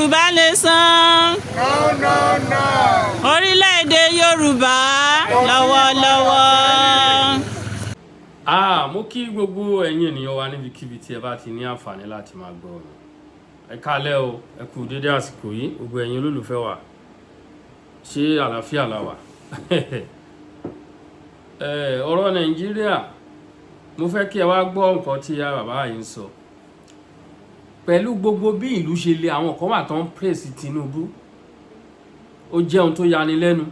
Yorùbá nation. No, no, no. Orílẹ̀-èdè Yorùbá lọ́wọ́lọ́wọ́. Mo kí gbogbo ẹ̀yin ènìyàn wa níbikíbi tí ẹ bá ti ní àǹfààní láti máa gbọ́ ọ̀rọ̀. Ẹ káalẹ́ o, ẹ kú dédé àsìkò yìí, gbogbo ẹ̀yin olólùfẹ́ wa. Ṣé àlàáfíà la wà? Ọ̀rọ̀ Nàìjíríà, mo fẹ́ kí ẹ wá gbọ́ nǹkan tí bàbá yìí ń sọ. Pẹ̀lú gbogbo bí ìlú ṣe le, àwọn kan wà tó ń praise Tinubu. Ó jẹ́ ohun tó yani lẹ́nu.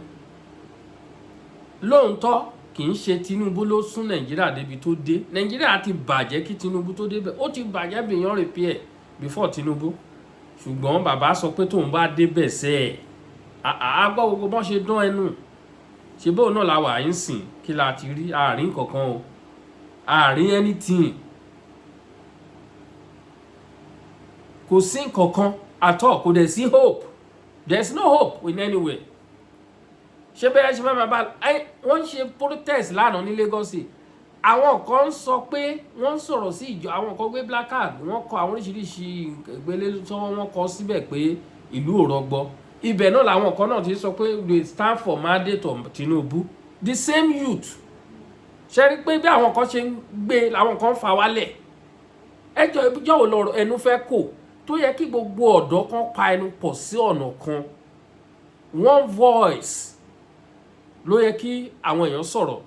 Lóòótọ́ kì í ṣe Tinubu ló sún Nàìjíríà débi tó dé. Nàìjíríà ti bàjẹ́ kí Tinubu tó débẹ̀. Ó ti bàjẹ́ beyond repair before Tinubu. Ṣùgbọ́n bàbá sọ pé tóun bá débẹ̀ sẹ́ ẹ̀. Gbọ́ gbogbo bọ́n ṣe dán ẹnu. Ṣé bóun náà la wà ń sìn kí la ti rí àárín kankan o. Àárín anything. Kò sí nǹkankan at all, kò dẹ̀ sí hope. There is no hope in anywhere. Ṣé bẹ́ẹ̀ ṣe fẹ́ bá wọ́n ń ṣe protest lánàá ní Lagos. Àwọn kan ń sọ pé wọ́n ń sọ̀rọ̀ sí ìjọ, àwọn kan gbé black card, wọ́n kọ àwọn oríṣiríṣi ìgbélé tí wọ́n kọ síbẹ̀ pé ìlú ò rọgbọ. Ibẹ̀ náà làwọn kan náà ti sọ pé they stand for mandate of Tinubu. The same youth. Ṣé rí pé bí àwọn kan ṣe ń gbé làwọn kan fà wálẹ̀. Ẹjọ́ ìjọ́ ò lọ ẹnu fẹ́ kò tó yẹ kí gbogbo ọ̀dọ́ kan pa ẹnu pọ̀ sí ọ̀nà kan. One voice ló yẹ kí àwọn èèyàn sọ̀rọ̀.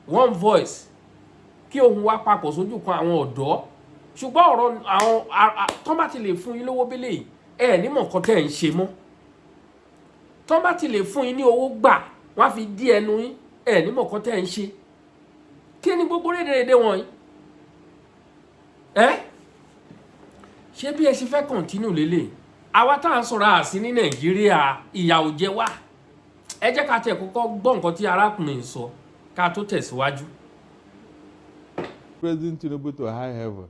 One voice kí ohun wá papọ̀ sójú kan àwọn ọ̀dọ́. Ṣùgbọ́n ọ̀rọ̀ àwọn tán bá ti lè fún yín lówó bílẹ̀ yìí ẹ ní mọ̀ nǹkan tẹ́ ẹ̀ ń ṣe mọ́. Tán bá ti lè fún yín ní owó gbà wọ́n á fi dí ẹnu yín ẹ ní mọ̀ nǹkan tẹ́ ẹ̀ ń ṣe. Kí ni gbogbo rédèrèdè wọ̀nyí? Ṣé bí ẹ ṣe fẹ́ continue lélẹ̀? Àwa tá à ń sọ̀rọ̀ àsí ní Nàìjíríà ìyà ò jẹ wá. Ẹ jẹ́ ká tẹ̀ kọ́kọ́ gbọ́ nǹkan tí arákùnrin sọ ká tó tẹ̀síwájú. Praising Tinubu to high heaven.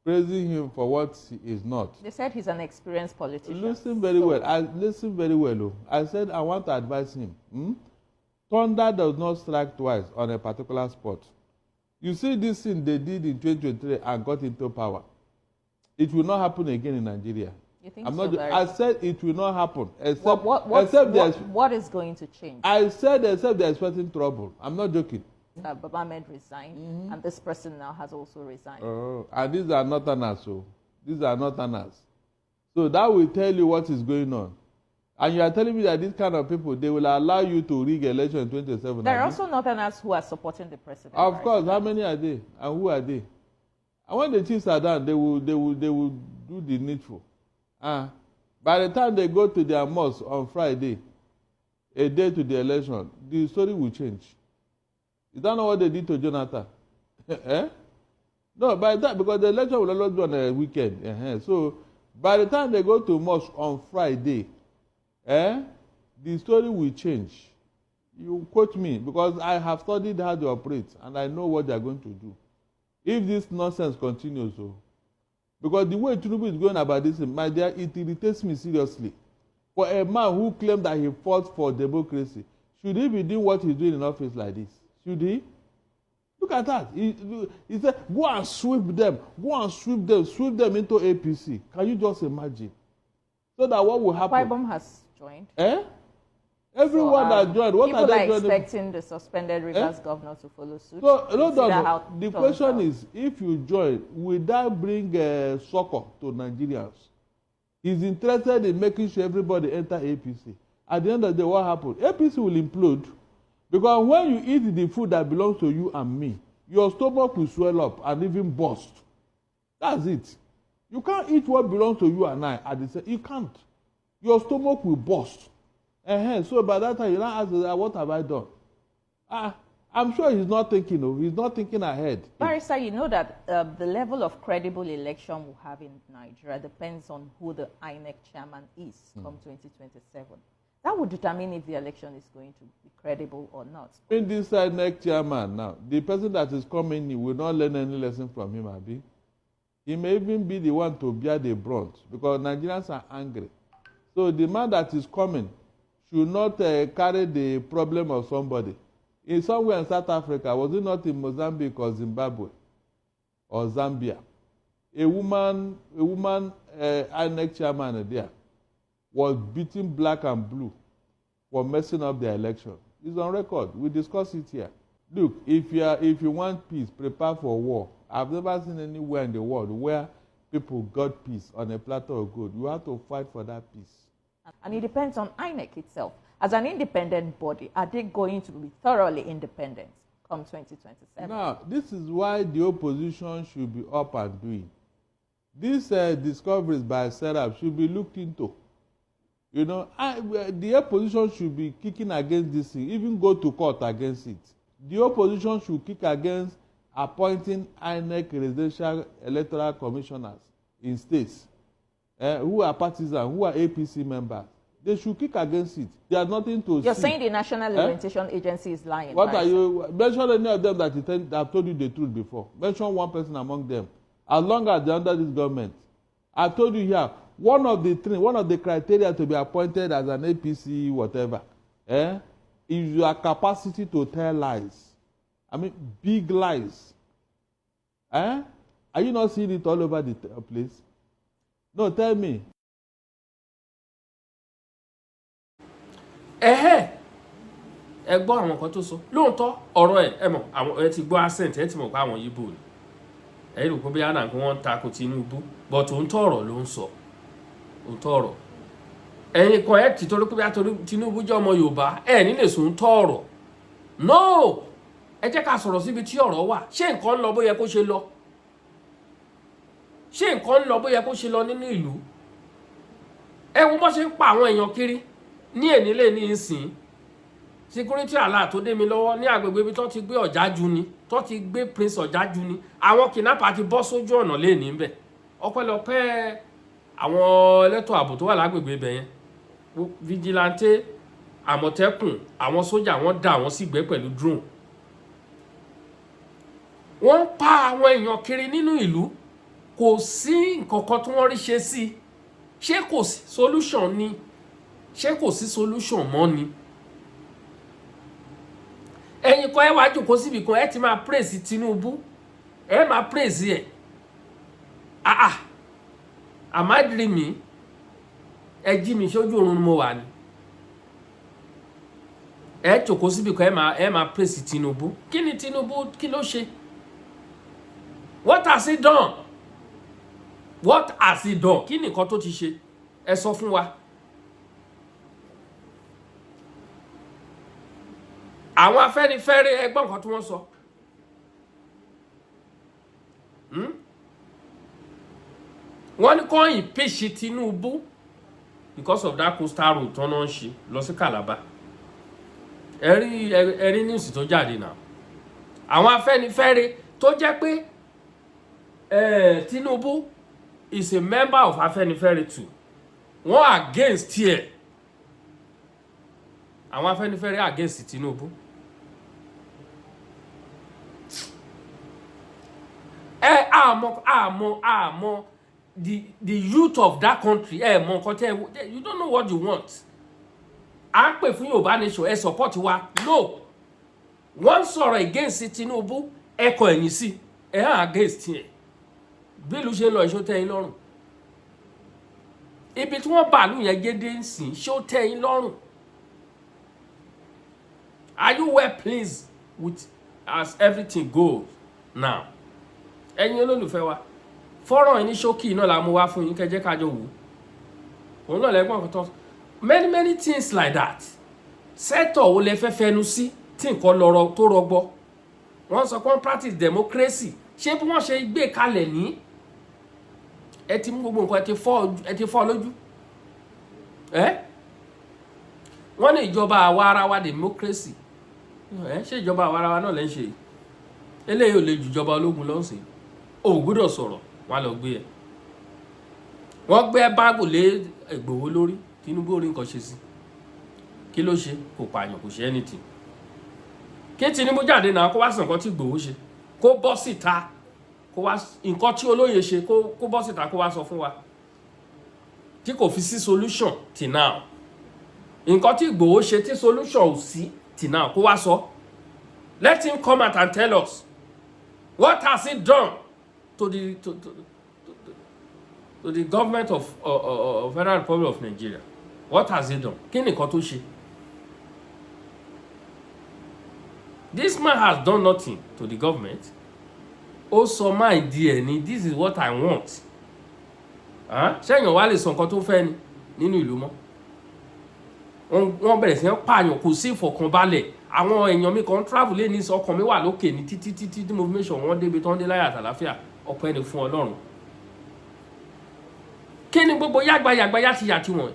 Praising him for what he is not. They said he's an experienced politician. Listen very well. Listen very well. I said I want to advise him. Thunder does not strike twice on a particular spot. You see this thing they did in 2023 and got into power. It will not happen again in Nigeria. You think so? I said it will not happen. Except, what is going to change? I said except they're expecting trouble. I'm not joking. Baba Ahmed resigned, and this person now has also resigned. Oh, and these are northerners, so these are northerners. So that will tell you what is going on. And you are telling me that these kind of people, they will allow you to rig election in 2027. There are also northerners who are supporting the president. Of course, how many are they, and who are they? And when the chiefs are done, they will do the needful. By the time they go to their mosque on Friday, a day to the election, the story will change. You don't know what they did to Jonathan. No, by that, because the election will always be on a weekend. So by the time they go to mosque on Friday, the story will change. You quote me, because I have studied how they operate and I know what they are going to do. If this nonsense continues, because the way Tinubu is going about this, my dear, it irritates me seriously. For a man who claimed that he fought for democracy, should he be doing what he's doing in office like this? Should he? Look at that. He said, go and sweep them into APC. Can you just imagine? So that what will happen? Kwaibom has joined. Everyone that joined, what are they doing? People are expecting the suspended Rivers governor to follow suit. So, no. The question is, if you join, will that bring succor to Nigerians? He's interested in making sure everybody enter APC. At the end of the day, what happened? APC will implode. Because when you eat the food that belongs to you and me, your stomach will swell up and even burst. That's it. You can't eat what belongs to you and I at the same. You can't. Your stomach will burst. So by that time, you now ask, what have I done? I'm sure he's not thinking. He's not thinking ahead. Barrister, you know that the level of credible election we'll have in Nigeria depends on who the INEC chairman is come 2027. That would determine if the election is going to be credible or not. In this INEC chairman now, the person that is coming in will not learn any lesson from him, Abi. He may even be the one to bear the brunt because Nigerians are angry. So the man that is coming should not carry the problem of somebody. In somewhere in South Africa, was it not in Mozambique or Zimbabwe or Zambia? A woman INEC chairman there was beating black and blue for messing up their election. It's on record. We discuss it here. Look, if you want peace, prepare for war. I've never seen anywhere in the world where people got peace on a platter of gold. You have to fight for that peace. And it depends on INEC itself. As an independent body, are they going to be thoroughly independent come 2027? Now, this is why the opposition should be up and doing. These discoveries by Serap should be looked into. You know, the opposition should be kicking against this thing, even go to court against it. The opposition should kick against appointing INEC residential electoral commissioners in states who are partisan, who are APC members. They should kick against it. They are nothing to You're see. saying the National Orientation Agency is lying. What right? are you? Mention any of them that have told you the truth before. Mention one person among them. As long as they're under this government. I told you here, one of the criteria to be appointed as an APC whatever is your capacity to tell lies. I mean, big lies. Are you not seeing it all over the place? No, tell me. ẹ gbọ́ àwọn nǹkan tó sọ lóòótọ́ ọ̀rọ̀ ẹ mọ̀ àwọn ẹ ti gbọ́ accent ẹ ti mọ̀ pé àwọn Yíbò ni ẹ rò pé bí àná pé wọ́n ń takò Tinubu but òótọ́ ọ̀rọ̀ ló ń sọ òótọ́ ọ̀rọ̀ ẹ̀yin kan ẹ ti torí pé bí Tinubu jẹ́ ọmọ Yorùbá ẹ ní lè sọ òótọ́ ọ̀rọ̀ no ẹ jẹ́ ká sọ̀rọ̀ síbi tí ọ̀rọ̀ wà ṣé nǹkan ń lọ bó yẹ kó ṣe lọ ṣé nǹkan ń lọ bó yẹ kó ṣe lọ nínú ìlú ẹ wo bó ṣe ń pa àwọn èèyàn kiri ní ènílé ní ìsìn security alert tó dé mi lọ́wọ́ ní agbègbè ibi tó ti gbé Ọ̀jájú ni tó ti gbé Prince Ọ̀jájú ni àwọn kidnapper ti bọ́ sójú ọ̀nà lé ní bẹ̀ ọpẹ́lọpẹ́ àwọn ẹlẹ́tọ̀ ààbò tó wà lágbègbè ibẹ̀ yẹn vigilante Àmọ̀tẹ́kùn àwọn sójà wọ́n dà wọ́n sì gbé pẹ̀lú drone wọ́n pa àwọn èèyàn kiri nínú ìlú kò sí nǹkan kan tí wọ́n rí ṣe sí ṣé kò sí solution ni ṣé kò sí solution mọ́ ni ẹ̀yin kan ẹ wá jókòó síbi kan ẹ ti máa praise Tinubu ẹ máa praise ẹ am I dreaming ẹ jí mi sójú oorun ni mo wà ní ẹ jókòó síbi kan ẹ máa praise Tinubu kí ni Tinubu kí ló ṣe what has he done kí ni nǹkan tó ti ṣe ẹ sọ fún wa. àwọn Afẹ́nifẹ́re ẹgbọ́n nǹkan tí wọ́n sọ wọ́n ní kọ́ impeach Tinubu because of that coastal road tó náà ń ṣe lọ sí Calabar ẹ̀rí news tó jáde náà àwọn Afẹ́nifẹ́re tó jẹ́ pé Tinubu is a member of Afẹ́nifẹ́re too wọ́n against ẹ̀ àwọn Afẹ́nifẹ́re against Tinubu àmọ́ the youth of that country mọ nǹkan tẹ́ you don't know what you want à ń pè fún Yorùbá nation ẹ support wa no wọ́n sọ̀rọ̀ against Tinubu ẹ kọ ẹ̀yìn sí ẹ hàn against ẹ̀ bí ìlú ṣe ń lọ ìṣó tẹ́ yín lọ́rùn ibi tí wọ́n bàálù yẹn gédé ń sìn ṣó tẹ́ yín lọ́rùn. Are you well pleased with as everything goes now? Ẹ̀yin olólùfẹ́ wa fọ́nrán ẹni ṣókí náà la mú wá fún yín kẹjẹ́ kájọ wò òun náà lẹ́gbọ́n kan tó many things like that sẹ́tọ̀ wo lẹ fẹ́ fẹnu sí tí nǹkan lọ́rọ̀ tó rọgbọ wọ́n sọ pé wọ́n practice democracy ṣé bí wọ́n ṣe gbé kalẹ̀ ní ẹ ti mú gbogbo nǹkan ẹ ti fọ́ lójú wọ́n ní ìjọba àwa ara wa democracy ṣé ìjọba àwa ara wa náà lẹ́ ń ṣe eléyìí ò lè ju ìjọba ológun lọ́sìn ò gbọ́dọ̀ sọ̀rọ̀ wọn lọ gbé ẹ wọ́n gbé báàgù lé Ìgbòho lórí Tinubu orí nǹkan ṣe sí kí ló ṣe kò pààyàn kò ṣe anything kí Tinubu jáde náà kó wá sàn nǹkan tí Ìgbòho ṣe kó bọ́ síta kó wá nǹkan tí olóyè ṣe kó bọ́ síta kó wá sọ fún wa tí kò fi sí solution till now nǹkan tí Ìgbòho ṣe tí solution ò sí till now kó wá sọ let him come out and tell us what has he done to the government of Federal Republic of Nigeria What has he done? Kí ni nǹkan tó ṣe? This man has done nothing to the government. Ó sọ mind ẹ̀ ni, this is what I want. Ṣẹ́yìn wá lè sọ nǹkan tó fẹ́ ni nínú ìlú mọ́. Wọ́n bẹ̀rẹ̀ sí ń pààyàn, kò sí ìfọ̀kànbalẹ̀. Àwọn èèyàn mi kan travel lé ní ọkàn mi wà lókè ní títí tí mo fi make sure wọ́n débi tán dé láyà àtàláfíà. Ọpẹ́ ni fún Ọlọ́run. Kí ni gbogbo yàgbà yàtìyàtì wọ̀nyí?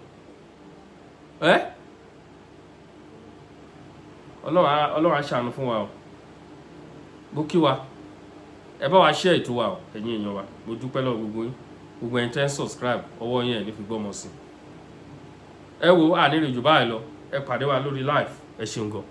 Ọlọ́run á ṣàánú fún wa o. Bó kí wa, ẹ bá wa share ètò wa o, ẹ̀yin èèyàn wa. Mo dúpẹ́ lọ́wọ́ gbogbo yín. Gbogbo ẹ̀yin tẹ́ ń subscribe, ọwọ́ yín ẹ̀ ní fi gbọ́mọ sí. Ẹ wo àníre jù báyìí lọ, ẹ pàdé wa lórí live. Ẹ ṣeun gan.